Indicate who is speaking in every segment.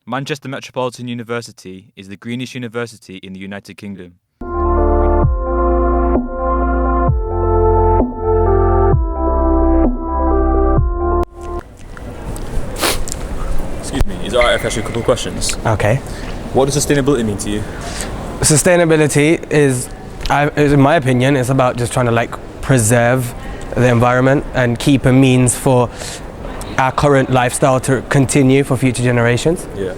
Speaker 1: Manchester Metropolitan University is the greenest university in the United Kingdom. Excuse me, is it alright if I ask you a couple of questions?
Speaker 2: Okay.
Speaker 1: What does sustainability mean to you?
Speaker 2: Sustainability is, in my opinion, it's about just trying to preserve the environment and keep a means for our current lifestyle to continue for future generations.
Speaker 1: Yeah.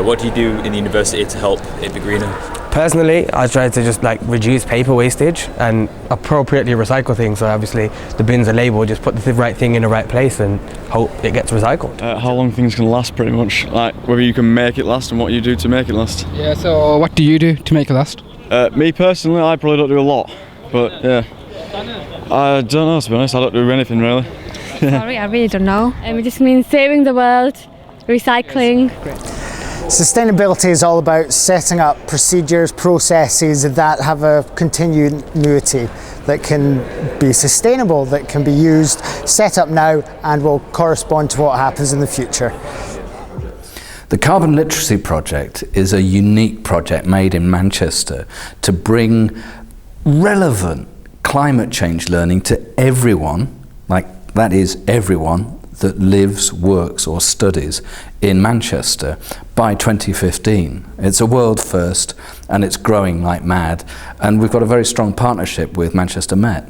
Speaker 1: What do you do in the university to help it be greener?
Speaker 2: Personally, I try to just reduce paper wastage and appropriately recycle things. So obviously the bins are labelled, just put the right thing in the right place and hope it gets recycled.
Speaker 3: How long things can last, pretty much, whether you can make it last and what you do to make it last.
Speaker 4: Yeah, so what do you do to make it last?
Speaker 3: Me personally, I probably don't do a lot, but yeah. I don't know, to be honest, I don't do anything really.
Speaker 5: Sorry, I really don't know. It just means saving the world, recycling.
Speaker 6: Sustainability is all about setting up procedures, processes that have a continuity, that can be sustainable, that can be used, set up now and will correspond to what happens in the future.
Speaker 7: The Carbon Literacy Project is a unique project made in Manchester to bring relevant climate change learning to everyone, that is everyone, that lives, works or studies in Manchester by 2015. It's a world first and it's growing like mad, and we've got a very strong partnership with Manchester Met.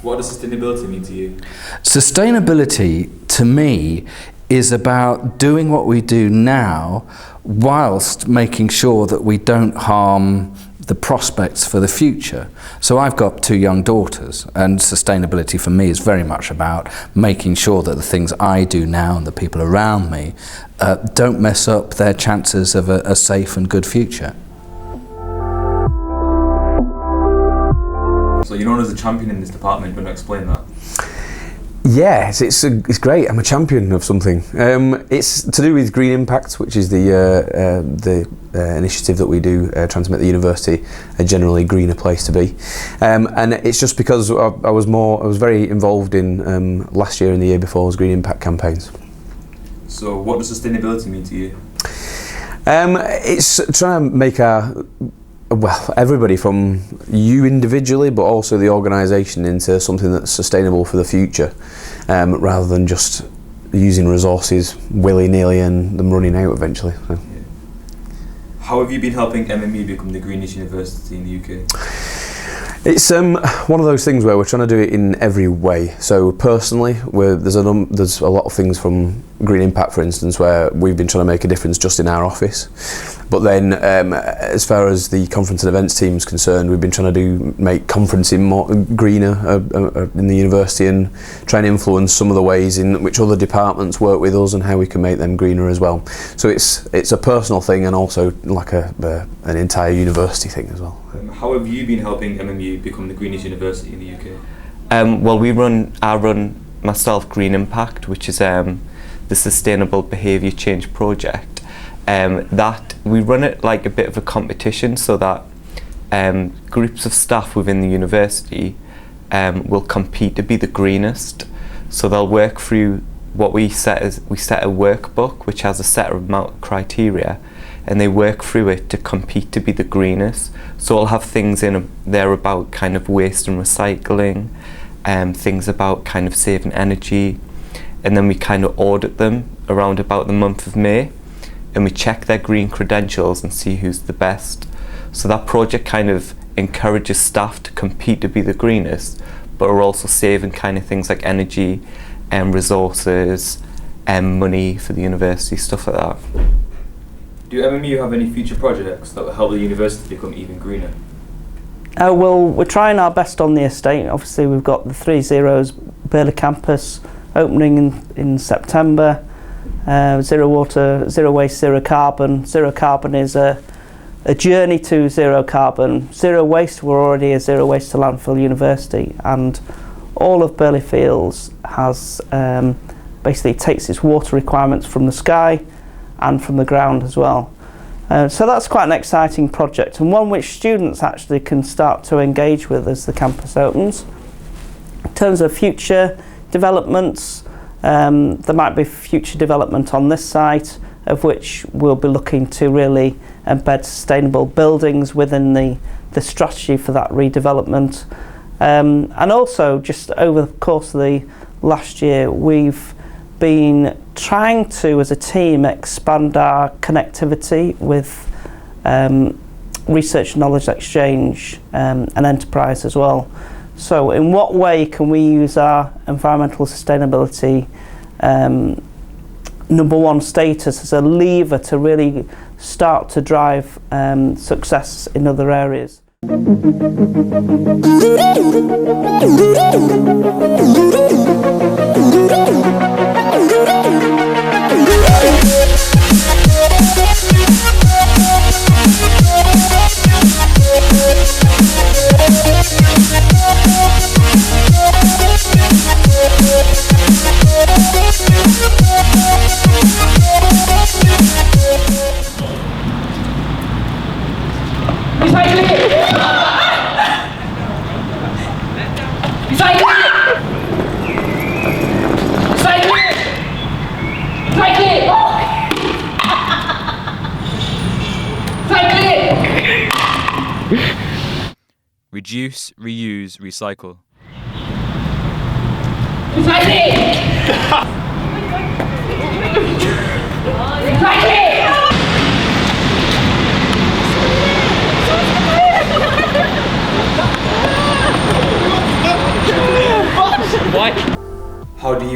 Speaker 1: What does sustainability mean to you?
Speaker 7: Sustainability to me is about doing what we do now whilst making sure that we don't harm the prospects for the future. So I've got 2 young daughters, and sustainability for me is very much about making sure that the things I do now and the people around me don't mess up their chances of a safe and good future.
Speaker 1: So you're known as a champion in this department. Do you want to explain that?
Speaker 8: Yes, it's great. I'm a champion of something. It's to do with Green Impact, which is the initiative that we do trying to make the university a generally greener place to be. And it's just because I was very involved in last year and the year before's Green Impact campaigns.
Speaker 1: So what does sustainability mean to you?
Speaker 8: It's trying to make everybody from you individually, but also the organisation, into something that's sustainable for the future, rather than just using resources willy-nilly and them running out eventually. So.
Speaker 1: Yeah. How have you been helping MMU become the greenest university in the UK?
Speaker 8: It's one of those things where we're trying to do it in every way. So personally, there's a lot of things from Green Impact, for instance, where we've been trying to make a difference just in our office. But then, as far as the conference and events team is concerned, we've been trying to make conferencing more greener in the university, and try and influence some of the ways in which other departments work with us and how we can make them greener as well. So it's a personal thing and also an entire university thing as well.
Speaker 1: How have you been helping MMU become the greenest university in the UK?
Speaker 9: Well, I run myself Green Impact, which is the Sustainable Behaviour Change Project. That we run it like a bit of a competition, so that groups of staff within the university will compete to be the greenest. So they'll work through what we set a workbook which has a set amount of criteria, and they work through it to compete to be the greenest. So I'll have things in there about kind of waste and recycling, things about kind of saving energy, and then we kind of audit them around about the month of May, and we check their green credentials and see who's the best. So that project kind of encourages staff to compete to be the greenest, but are also saving kind of things like energy and resources and money for the university, stuff like that.
Speaker 1: Do MMU have any future projects that will help the university become even greener?
Speaker 10: Well, we're trying our best on the estate. Obviously, we've got the 3 Zeros Burley campus opening in September. Zero water, zero waste, zero carbon. Zero carbon is a journey to zero carbon. Zero waste, we're already a zero waste to landfill university, and all of Burley Fields has basically takes its water requirements from the sky and from the ground as well. So that's quite an exciting project, and one which students actually can start to engage with as the campus opens. In terms of future developments, there might be future development on this site, of which we'll be looking to really embed sustainable buildings within the strategy for that redevelopment. And also, just over the course of the last year, we've been trying to, as a team, expand our connectivity with research and knowledge exchange and enterprise as well. So in what way can we use our environmental sustainability number one status as a lever to really start to drive success in other areas?
Speaker 1: Reduce, reuse, recycle. How do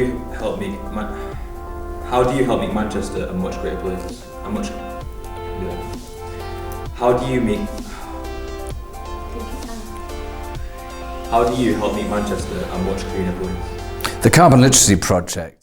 Speaker 1: you help make Manchester a much greater place? How do you help make Manchester a much greener place?
Speaker 7: The Carbon Literacy Project